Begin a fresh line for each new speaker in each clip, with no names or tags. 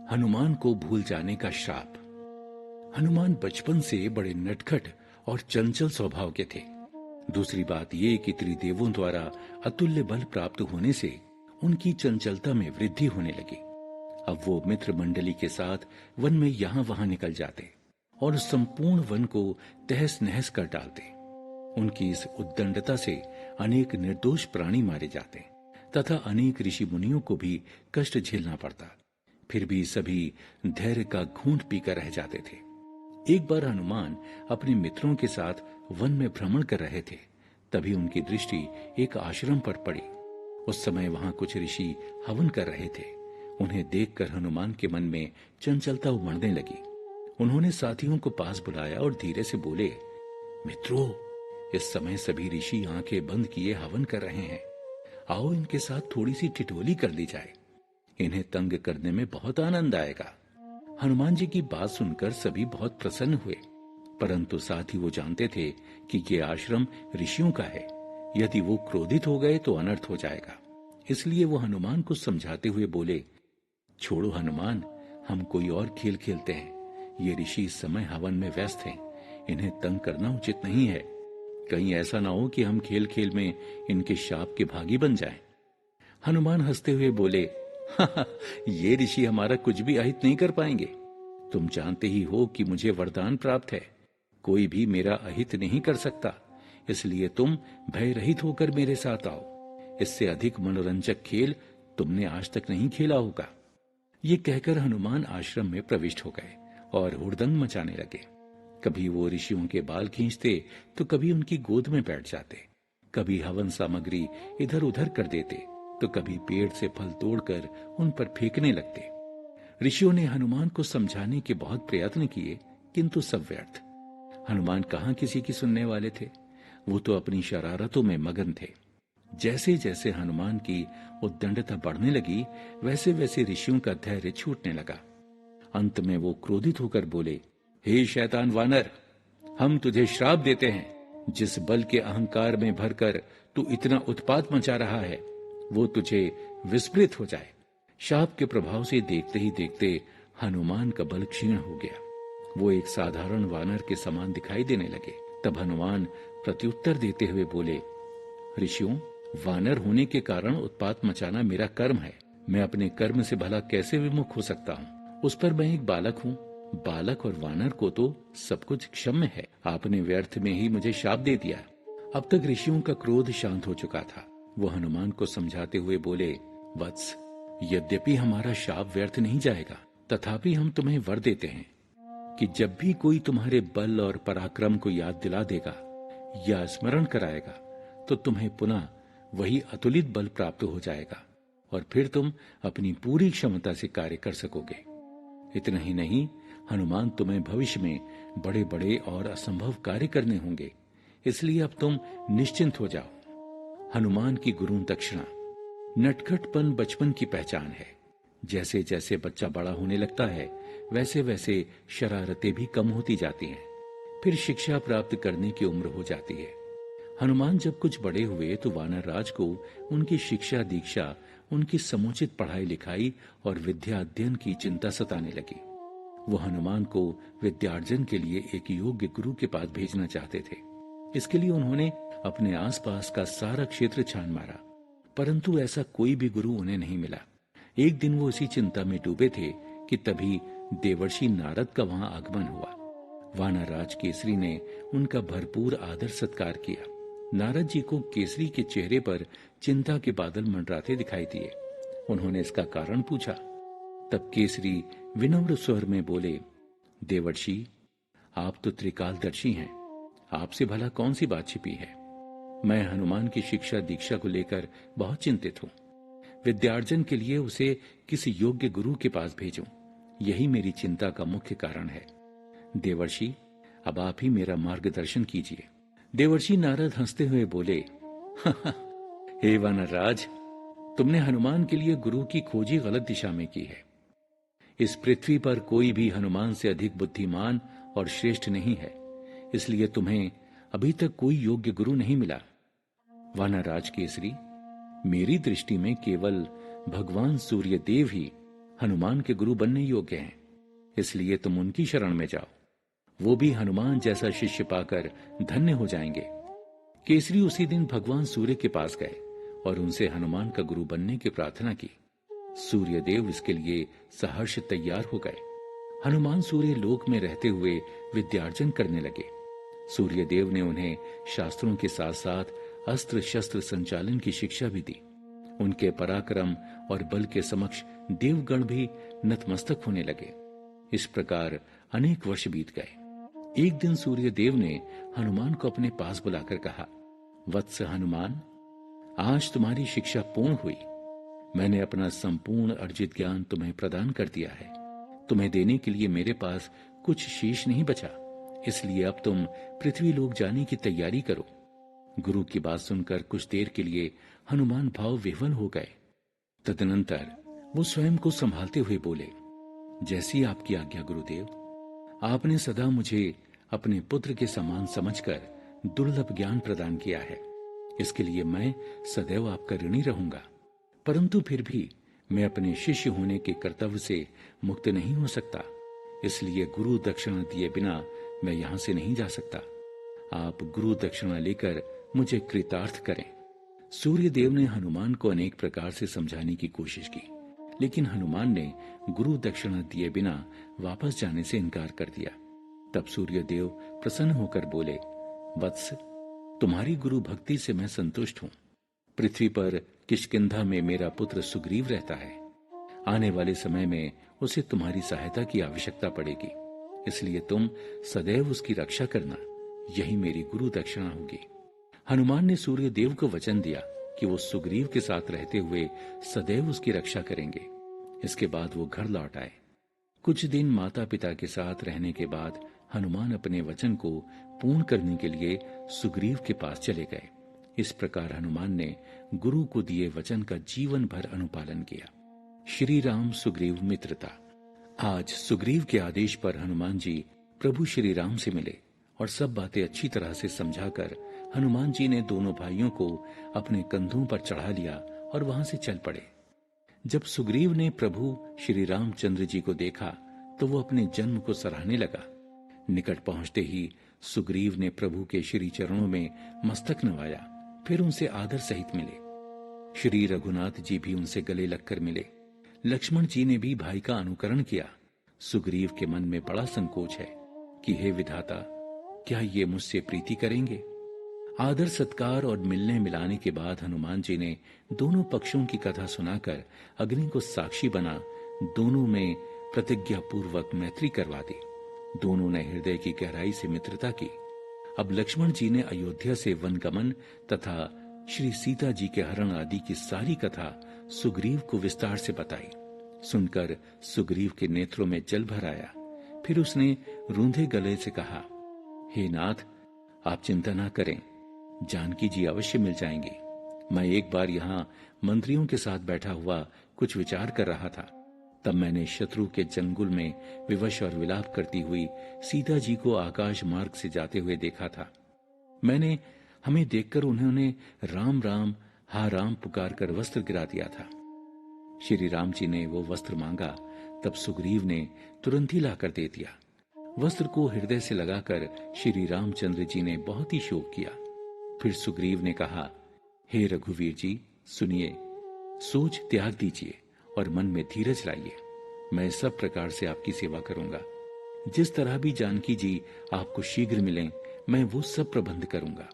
हनुमान को भूल जाने का श्राप। हनुमान बचपन से बड़े नटखट और चंचल स्वभाव के थे। दूसरी बात ये कि त्रिदेवों द्वारा अतुल्य बल प्राप्त होने से उनकी चंचलता में वृद्धि होने लगी। अब वो मित्र मंडली के साथ वन में यहां वहां निकल जाते और संपूर्ण वन को तहस नहस कर डालते। उनकी इस उद्दंडता से अनेक निर्दोष प्राणी मारे जाते तथा अनेक ऋषि मुनियों को भी कष्ट झेलना पड़ता। फिर भी सभी धैर्य का घूंट पीकर रह जाते थे। एक बार हनुमान अपने मित्रों के साथ वन में भ्रमण कर रहे थे। तभी उनकी दृष्टि एक आश्रम पर पड़ी। उस समय वहां कुछ ऋषि हवन कर रहे थे। उन्हें देखकर हनुमान के मन में चंचलता उमड़ने लगी। उन्होंने साथियों को पास बुलाया और धीरे से बोले, मित्रों, इस समय सभी ऋषि आंखें बंद किए हवन कर रहे हैं। आओ इनके साथ थोड़ी सी ठिठोली कर ली जाए। इन्हें तंग करने में बहुत आनंद आएगा। हनुमान जी की बात सुनकर सभी बहुत प्रसन्न हुए, परंतु साथ ही वो जानते थे कि ये आश्रम ऋषियों का है। यदि वो क्रोधित हो गए तो अनर्थ हो जाएगा। इसलिए वो हनुमान को समझाते हुए बोले, छोड़ो हनुमान, हम कोई और खेल खेलते हैं। ये ऋषि इस समय हवन में व्यस्त हैं। इन्हें तंग करना उचित नहीं है। कहीं ऐसा ना हो कि हम खेल खेल में इनके शाप के भागी बन जाएं। हनुमान हंसते हुए बोले, ये ऋषि हमारा कुछ भी अहित नहीं कर पाएंगे। तुम जानते ही हो कि मुझे वरदान प्राप्त है। कोई भी मेरा अहित नहीं कर सकता। इसलिए तुम भय रहित होकर मेरे साथ आओ। इससे अधिक मनोरंजक खेल तुमने आज तक नहीं खेला होगा। ये कहकर हनुमान आश्रम में प्रविष्ट हो गए और हुड़दंग मचाने लगे। कभी वो ऋषियों के बाल खींचते तो कभी उनकी गोद में बैठ जाते। कभी हवन सामग्री इधर उधर कर देते तो कभी पेड़ से फल तोड़कर उन पर फेंकने लगते। ऋषियों ने हनुमान को समझाने के बहुत प्रयत्न किए, किंतु सब व्यर्थ। हनुमान कहाँ किसी की सुनने वाले थे। वो तो अपनी शरारतों में मगन थे। जैसे जैसे हनुमान की उद्दंडता बढ़ने लगी, वैसे वैसे ऋषियों का धैर्य छूटने लगा। अंत में वो क्रोधित होकर बोले, हे शैतान वानर, हम तुझे श्राप देते हैं। जिस बल के अहंकार में भरकर तू इतना उत्पात मचा रहा है, वो तुझे विस्मृत हो जाए। शाप के प्रभाव से देखते ही देखते हनुमान का बल क्षीण हो गया। वो एक साधारण वानर के समान दिखाई देने लगे। तब हनुमान प्रत्युत्तर देते हुए बोले, ऋषियों, वानर होने के कारण उत्पात मचाना मेरा कर्म है। मैं अपने कर्म से भला कैसे विमुख हो सकता हूँ। उस पर मैं एक बालक हूँ। बालक और वानर को तो सब कुछ क्षम्य है। आपने व्यर्थ में ही मुझे शाप दे दिया। अब तक ऋषियों का क्रोध शांत हो चुका था। वो हनुमान को समझाते हुए बोले, वत्स, यद्यपि हमारा शाप व्यर्थ नहीं जाएगा, तथापि हम तुम्हें वर देते हैं कि जब भी कोई तुम्हारे बल और पराक्रम को याद दिला देगा या स्मरण कराएगा, तो तुम्हें पुनः वही अतुलित बल प्राप्त हो जाएगा और फिर तुम अपनी पूरी क्षमता से कार्य कर सकोगे। इतना ही नहीं, हनुमान तुम्हें भविष्य में बड़े बड़े और असंभव कार्य करने होंगे। इसलिए अब तुम निश्चिंत हो जाओ। हनुमान की गुरु दक्षिणा। नटखटपन बचपन की पहचान है। जैसे जैसे बच्चा बड़ा होने लगता है, वैसे वैसे शरारतें भी कम होती जाती हैं। फिर शिक्षा प्राप्त करने की उम्र हो जाती है। हनुमान जब कुछ बड़े हुए तो वानर राज को उनकी शिक्षा दीक्षा, उनकी समुचित पढ़ाई लिखाई और विद्या अध्ययन की चिंता सताने लगी। वो हनुमान को विद्यार्जन के लिए एक योग्य गुरु के पास भेजना चाहते थे। इसके लिए उन्होंने अपने आसपास का सारा क्षेत्र छान मारा, परंतु ऐसा कोई भी गुरु उन्हें नहीं मिला। एक दिन वो इसी चिंता में डूबे थे कि तभी देवर्षि नारद का वहां आगमन हुआ। वानर राज केसरी ने उनका भरपूर आदर सत्कार किया। नारद जी को केसरी के चेहरे पर चिंता के बादल मंडराते दिखाई दिए। उन्होंने इसका कारण पूछा। तब केसरी विनम्र स्वर में बोले, देवर्षि, आप तो त्रिकालदर्शी हैं। आपसे भला कौन सी बात छिपी है। मैं हनुमान की शिक्षा दीक्षा को लेकर बहुत चिंतित हूँ। विद्यार्जन के लिए उसे किसी योग्य गुरु के पास भेजूं, यही मेरी चिंता का मुख्य कारण है। देवर्षि, अब आप ही मेरा मार्गदर्शन कीजिए। देवर्षि नारद हंसते हुए बोले, हे वानरराज, तुमने हनुमान के लिए गुरु की खोज ही गलत दिशा में की है। इस पृथ्वी पर कोई भी हनुमान से अधिक बुद्धिमान और श्रेष्ठ नहीं है। इसलिए तुम्हें अभी तक कोई योग्य गुरु नहीं मिला। वानरराज केसरी, मेरी दृष्टि में केवल भगवान सूर्य देव ही हनुमान के गुरु बनने योग्य हैं, इसलिए तुम उनकी शरण में जाओ। वो भी हनुमान जैसा शिष्य पाकर धन्य हो जाएंगे। केसरी उसी दिन भगवान सूर्य के पास गए और उनसे हनुमान का गुरु बनने की प्रार्थना की। सूर्य देव इसके लिए सहर्ष तैयार हो गए। हनुमान सूर्य लोक में रहते हुए विद्यार्जन करने लगे। सूर्य देव ने उन्हें शास्त्रों के साथ साथ अस्त्र शस्त्र संचालन की शिक्षा भी दी। उनके पराक्रम और बल के समक्ष देवगण भी नतमस्तक होने लगे। इस प्रकार अनेक वर्ष बीत गए। एक दिन सूर्य देव ने हनुमान को अपने पास बुलाकर कहा, वत्स हनुमान, आज तुम्हारी शिक्षा पूर्ण हुई। मैंने अपना संपूर्ण अर्जित ज्ञान तुम्हें प्रदान कर दिया है। तुम्हें देने के लिए मेरे पास कुछ शेष नहीं बचा, इसलिए अब तुम पृथ्वी लोक जाने की तैयारी करो। गुरु की बात सुनकर कुछ देर के लिए हनुमान भाव विह्वल हो गए। तदनंतर वो स्वयं को संभालते हुए बोले, जैसी आपकी आज्ञा गुरुदेव। आपने सदा मुझे अपने पुत्र के समान समझकर दुर्लभ ज्ञान प्रदान किया है, इसके लिए मैं सदैव आपका ऋणी रहूंगा। परंतु फिर भी मैं अपने शिष्य होने के कर्तव्य से मुक्त नहीं हो सकता, इसलिए गुरु दक्षिणा दिए बिना मैं यहां से नहीं जा सकता। आप गुरु दक्षिणा लेकर मुझे कृतार्थ करें। सूर्य देव ने हनुमान को अनेक प्रकार से समझाने की कोशिश की, लेकिन हनुमान ने गुरु दक्षिणा दिए बिना वापस जाने से इनकार कर दिया। तब सूर्य देव प्रसन्न होकर बोले, वत्स, तुम्हारी गुरु भक्ति से मैं संतुष्ट हूं। पृथ्वी पर किष्किंधा में मेरा पुत्र सुग्रीव रहता है। आने वाले समय में उसे तुम्हारी सहायता की आवश्यकता पड़ेगी, इसलिए तुम सदैव उसकी रक्षा करना। यही मेरी गुरु दक्षिणा होगी। हनुमान ने सूर्य देव को वचन दिया कि वो सुग्रीव के साथ रहते हुए सदैव उसकी रक्षा करेंगे। इसके बाद वो घर लौट आए। कुछ दिन माता पिता के साथ रहने के बाद हनुमान अपने वचन को पूर्ण करने के लिए सुग्रीव के पास चले गए। इस प्रकार हनुमान ने गुरु को दिए वचन का जीवन भर अनुपालन किया। श्री राम सुग्रीव मित्रता। आज सुग्रीव के आदेश पर हनुमान जी प्रभु श्री राम से मिले और सब बातें अच्छी तरह से समझाकर हनुमान जी ने दोनों भाइयों को अपने कंधों पर चढ़ा लिया और वहां से चल पड़े। जब सुग्रीव ने प्रभु श्री रामचंद्र जी को देखा तो वो अपने जन्म को सराहने लगा। निकट पहुंचते ही सुग्रीव ने प्रभु के श्री चरणों में मस्तक नवाया, फिर उनसे आदर सहित मिले। श्री रघुनाथ जी भी उनसे गले लगकर मिले। लक्ष्मण जी ने भी भाई का अनुकरण किया। सुग्रीव के मन में बड़ा संकोच है कि हे विधाता, क्या ये मुझसे प्रीति करेंगे? आदर सत्कार और मिलने मिलाने के बाद हनुमान जी ने दोनों पक्षों की कथा सुनाकर अग्नि को साक्षी बना दोनों में प्रतिज्ञा पूर्वक मैत्री करवा दी। दोनों ने हृदय की गहराई से मित्रता की। अब लक्ष्मण जी ने अयोध्या से वनगमन तथा श्री सीता जी के हरण आदि की सारी कथा सुग्रीव को विस्तार से बताई। सुनकर सुग्रीव के नेत्रों में जल भर आया। फिर उसने रूंधे गले से कहा, हे नाथ, आप चिंता ना करें, जानकी जी अवश्य मिल जाएंगी। मैं एक बार यहाँ मंत्रियों के साथ बैठा हुआ कुछ विचार कर रहा था, तब मैंने शत्रु के चंगुल में विवश और विलाप करती हुई सीता जी को आकाश मार्ग से जाते हुए देखा था। मैंने हमें देखकर उन्होंने राम राम हा राम पुकार कर वस्त्र गिरा दिया था। श्री राम जी ने वो वस्त्र मांगा, तब सुग्रीव ने तुरंत ही लाकर दे दिया। वस्त्र को हृदय से लगाकर श्री रामचंद्र जी ने बहुत ही शोक किया। फिर सुग्रीव ने कहा, हे रघुवीर जी, सुनिए, सोच त्याग दीजिए और मन में धीरज लाइए। मैं सब प्रकार से आपकी सेवा करूंगा। जिस तरह भी जानकी जी आपको शीघ्र मिलें, मैं वो सब प्रबंध करूंगा।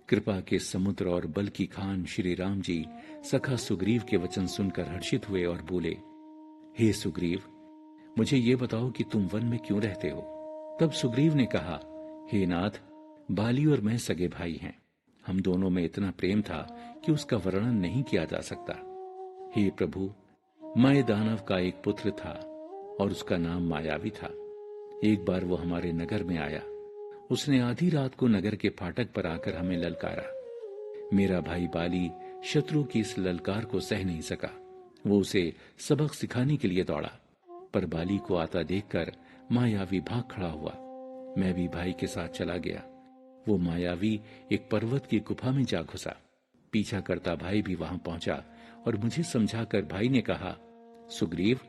कृपा के समुद्र और बल की खान श्री राम जी सखा सुग्रीव के वचन सुनकर हर्षित हुए और बोले, हे सुग्रीव, मुझे ये बताओ कि तुम वन में क्यों रहते हो? तब सुग्रीव ने कहा, हे नाथ, बाली और मैं सगे भाई हैं। हम दोनों में इतना प्रेम था कि उसका वर्णन नहीं किया जा सकता। हे प्रभु, मय दानव का एक पुत्र था और उसका नाम मायावी था। एक बार वो हमारे नगर में आया। उसने आधी रात को नगर के फाटक पर आकर हमें ललकारा। मेरा भाई बाली शत्रु की इस ललकार को सह नहीं सका। वो उसे सबक सिखाने के लिए दौड़ा, पर बाली को आता देखकर मायावी भाग खड़ा हुआ। मैं भी भाई के साथ चला गया। वो मायावी एक पर्वत की गुफा में जा घुसा। पीछा करता भाई भी वहां पहुंचा और मुझे समझाकर भाई ने कहा, सुग्रीव,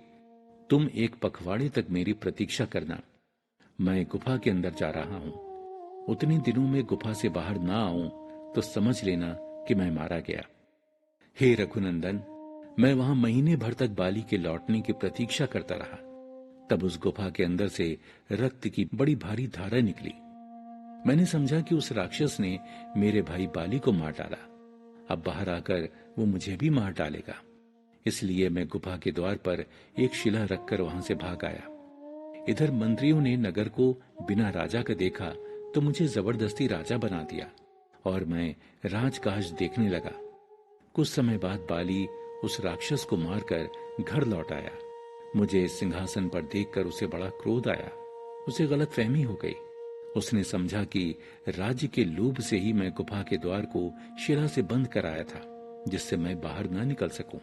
तुम एक पखवाड़े तक मेरी प्रतीक्षा करना। मैं गुफा के अंदर जा रहा हूं। उतने दिनों में गुफा से बाहर ना आऊं तो समझ लेना कि मैं मारा गया। हे रघुनंदन, मैं वहां महीने भर तक बाली के लौटने की प्रतीक्षा करता रहा। तब उस गुफा के अंदर से रक्त की बड़ी भारी धारा निकली। मैंने समझा कि उस राक्षस ने मेरे भाई बाली को मार डाला। अब बाहर आकर वो मुझे भी मार डालेगा। इसलिए मैं गुफा के द्वार पर एक शिला रखकर वहां से भाग आया। इधर मंत्रियों ने नगर को बिना राजा का देखा तो मुझे जबरदस्ती राजा बना दिया और मैं राजकाज देखने लगा। कुछ समय बाद बाली उस राक्षस को मारकर घर लौट आया। मुझे सिंहासन पर देखकर उसे बड़ा क्रोध आया। उसे गलतफहमी हो गई। उसने समझा कि राज्य के लोभ से ही मैं गुफा के द्वार को शिला से बंद कराया था, जिससे मैं बाहर ना निकल सकूं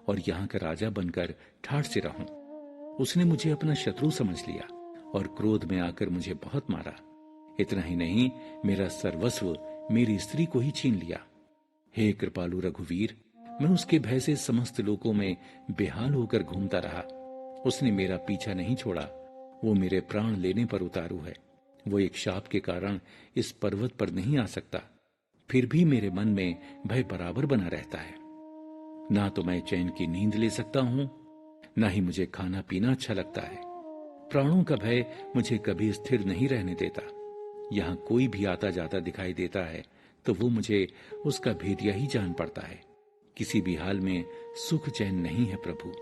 और यहाँ का राजा बनकर ठाठ से रहूं। उसने मुझे अपना शत्रु समझ लिया और क्रोध में आकर मुझे बहुत मारा। इतना ही नहीं, मेरा सर्वस्व मेरी स्त्री को ही छीन लिया। हे कृपालु रघुवीर, मैं उसके भय से समस्त लोकों में बेहाल होकर घूमता रहा। उसने मेरा पीछा नहीं छोड़ा। वो मेरे प्राण लेने पर उतारू है। वो एक शाप के कारण इस पर्वत पर नहीं आ सकता। फिर भी मेरे मन में भय बराबर बना रहता है। ना तो मैं चैन की नींद ले सकता हूं, ना ही मुझे खाना पीना अच्छा लगता है। प्राणों का भय मुझे कभी स्थिर नहीं रहने देता। यहाँ कोई भी आता जाता दिखाई देता है तो वो मुझे उसका भेदिया ही जान पड़ता है। किसी भी हाल में सुख चैन नहीं है प्रभु।